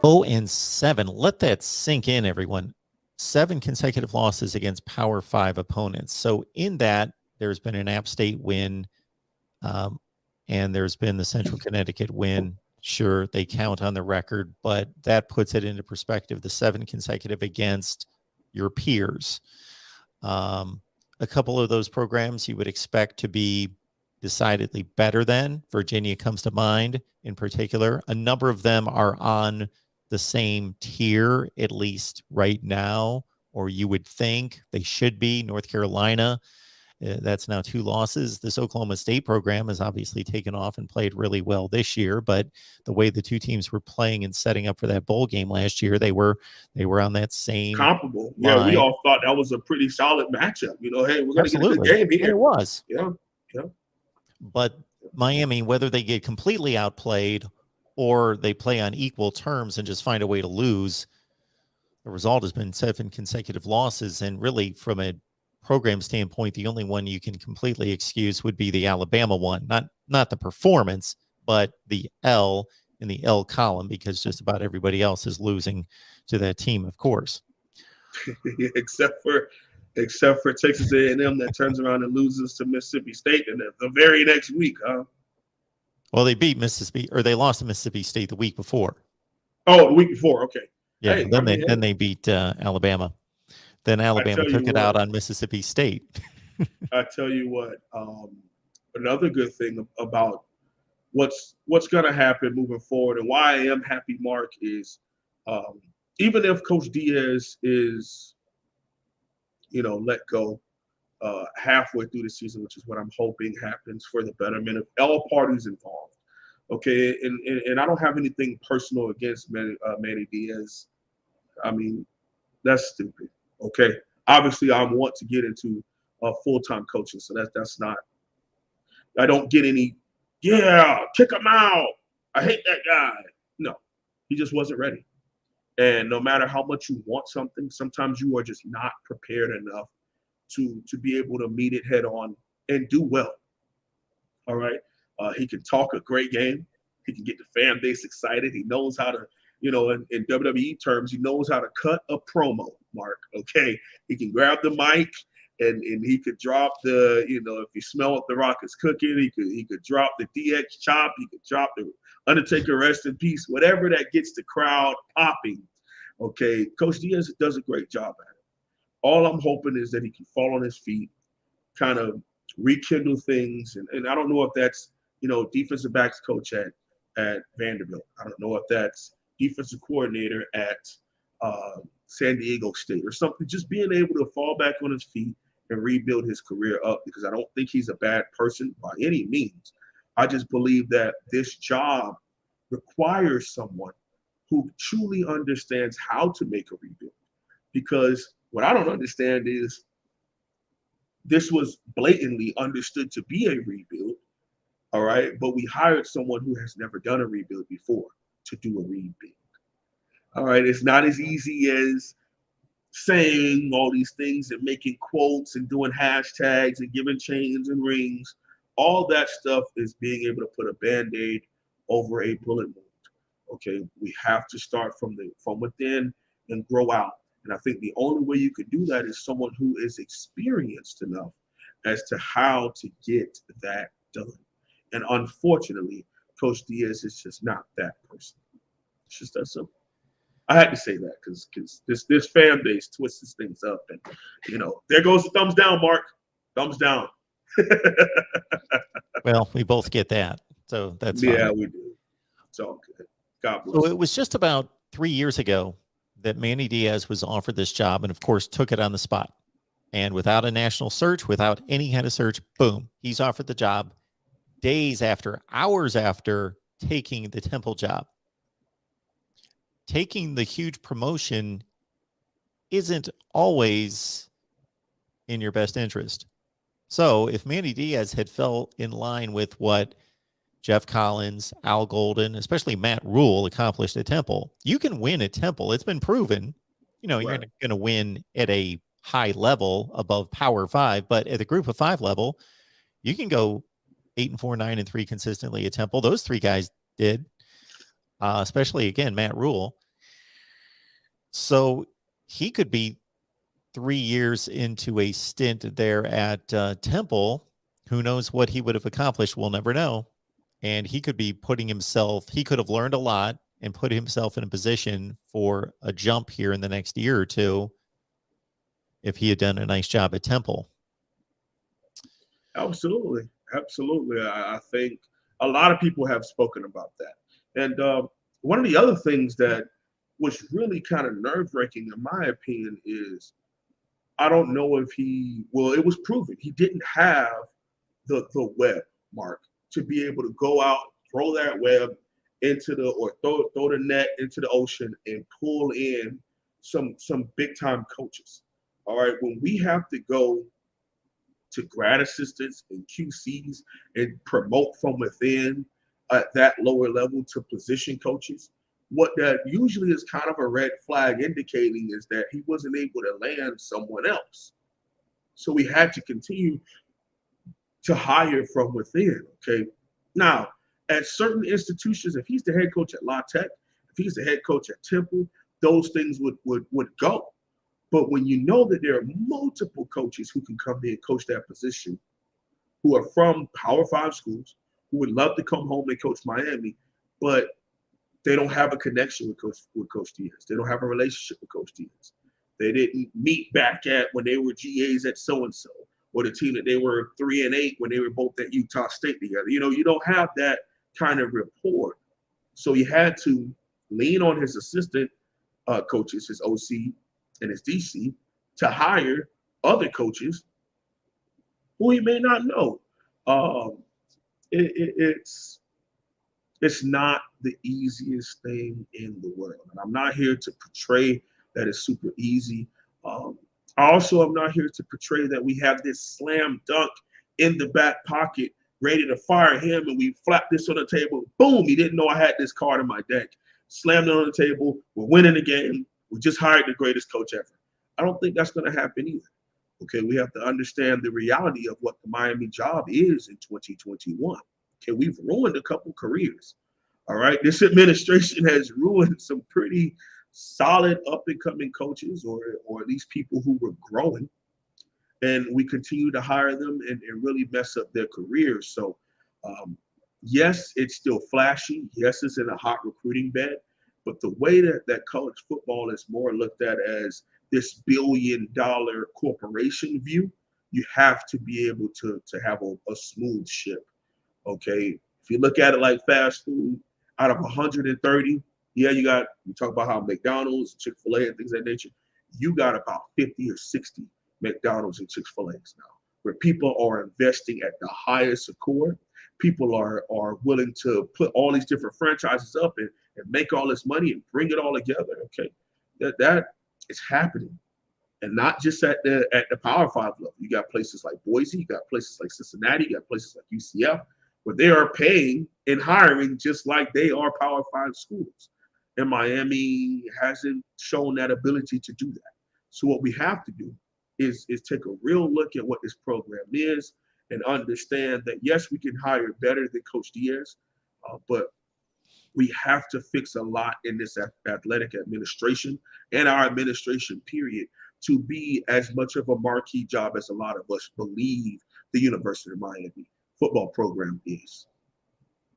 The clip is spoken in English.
0-7. Let that sink in, everyone. 7 consecutive losses against Power 5 opponents. So in that, there's been an App State win, and there's been the Central Connecticut win. Sure, they count on the record, but that puts it into perspective. The 7 consecutive against your peers. A couple of those programs you would expect to be decidedly better than. Virginia comes to mind in particular. A number of them are on the same tier, at least right now, or you would think they should be. North Carolina, that's now 2 losses. This Oklahoma State program has obviously taken off and played really well this year, but the way the two teams were playing and setting up for that bowl game last year, they were on that same comparable. line. Yeah, we all thought that was a pretty solid matchup. Hey, we're going to get a good game here. And it was. Yeah. But Miami, whether they get completely outplayed or they play on equal terms and just find a way to lose, the result has been 7 consecutive losses. And really, from a program standpoint, the only one you can completely excuse would be the Alabama one. Not the performance, but the L in the L column, because just about everybody else is losing to that team, of course. except for Texas A&M that turns around and loses to Mississippi State the very next week, huh? Well, they beat Mississippi, or they lost to Mississippi State the week before. Oh, the week before, okay. Yeah, hey, then they beat Alabama. Then Alabama took it out on Mississippi State. I tell you what, another good thing about what's going to happen moving forward, and why I am happy, Mark, is even if Coach Diaz is, let go halfway through the season, which is what I'm hoping happens for the betterment of all parties involved. Okay, and I don't have anything personal against Manny Diaz. I mean, that's stupid. Okay, obviously I want to get into full-time coaching, so that's not. I don't get any. Yeah, kick him out. I hate that guy. No, he just wasn't ready. And no matter how much you want something, sometimes you are just not prepared enough to be able to meet it head on and do well. All right. He can talk a great game. He can get the fan base excited. He knows how to, in WWE terms, he knows how to cut a promo, Mark. Okay. He can grab the mic and he could drop the, if you smell what The Rock is cooking, he could drop the DX chop. He could drop the Undertaker rest in peace, whatever that gets the crowd popping. Okay. Coach Diaz does a great job at it. All I'm hoping is that he can fall on his feet, kind of rekindle things. And I don't know if that's, defensive backs coach at Vanderbilt. I don't know if that's defensive coordinator at San Diego State or something. Just being able to fall back on his feet and rebuild his career up, because I don't think he's a bad person by any means. I just believe that this job requires someone who truly understands how to make a rebuild. Because what I don't understand is this was blatantly understood to be a rebuild, all right? But we hired someone who has never done a rebuild before to do a rebuild, all right? It's not as easy as saying all these things and making quotes and doing hashtags and giving chains and rings. All that stuff is being able to put a Band-Aid over a bullet wound, okay? We have to start from within and grow out. And I think the only way you could do that is someone who is experienced enough as to how to get that done. And unfortunately, Coach Diaz is just not that person. It's just that simple. I had to say that because this fan base twists things up. And, there goes the thumbs down, Mark. Thumbs down. Well, we both get that. So that's fine. Yeah, we do. It's all good. God bless. So it was just about 3 years ago that Manny Diaz was offered this job and, of course, took it on the spot. And without a national search, without any kind of search, boom, he's offered the job days after, hours after taking the Temple job. Taking the huge promotion isn't always in your best interest. So if Manny Diaz had fell in line with what Jeff Collins, Al Golden, especially Matt Rule accomplished at Temple, you can win at Temple. It's been proven. You're not going to win at a high level above Power 5, but at the Group of 5 level, you can go 8-4, 9-3 consistently at Temple. Those 3 guys did, especially, again, Matt Rule. So he could be 3 years into a stint there at Temple. Who knows what he would have accomplished? We'll never know. And he could be putting himself, he could have learned a lot and put himself in a position for a jump here in the next year or two if he had done a nice job at Temple. Absolutely. Absolutely. I think a lot of people have spoken about that. And one of the other things that was really kind of nerve wracking, in my opinion, is I don't know if well, it was proven he didn't have the web, Mark, to be able to go out, throw that web into or throw the net into the ocean and pull in some big time coaches. All right. When we have to go to grad assistants and QCs and promote from within at that lower level to position coaches, what that usually is kind of a red flag indicating is that he wasn't able to land someone else. So we had to continue to hire from within. Okay. Now, at certain institutions, if he's the head coach at La Tech, if he's the head coach at Temple, those things would go. But when you know that there are multiple coaches who can come in and coach that position, who are from Power 5 schools, who would love to come home and coach Miami, but they don't have a connection with Coach Diaz. They don't have a relationship with Coach Diaz. They didn't meet back at when they were GAs at so-and-so, or the team that they were 3-8 when they were both at Utah State together. You know, you don't have that kind of rapport. So he had to lean on his assistant coaches, his OC and his DC, to hire other coaches who he may not know. It's not the easiest thing in the world. And I'm not here to portray that it's super easy. I also am not here to portray that we have this slam dunk in the back pocket ready to fire him and we flap this on the table. Boom, he didn't know I had this card in my deck. Slammed it on the table. We're winning the game. We just hired the greatest coach ever. I don't think that's going to happen either. Okay, we have to understand the reality of what the Miami job is in 2021. Okay, we've ruined a couple careers. All right, this administration has ruined some pretty solid up-and-coming coaches or at least people who were growing. And we continue to hire them and really mess up their careers. So, yes, it's still flashy. Yes, it's in a hot recruiting bed. But the way that college football is more looked at as this billion-dollar corporation view, you have to be able to have a smooth ship. Okay, if you look at it like fast food, out of 130, yeah, you talk about how McDonald's, Chick-fil-A, and things of that nature. You got about 50 or 60 McDonald's and Chick-fil-A's now, where people are investing at the highest accord. People are willing to put all these different franchises up and make all this money and bring it all together. Okay, that is happening, and not just at the Power 5 level. You got places like Boise, you got places like Cincinnati, you got places like UCF, where they are paying and hiring just like they are Power 5 schools. And Miami hasn't shown that ability to do that. So what we have to do is take a real look at what this program is and understand that, yes, we can hire better than Coach Diaz, but we have to fix a lot in this athletic administration and our administration period to be as much of a marquee job as a lot of us believe the University of Miami football program is.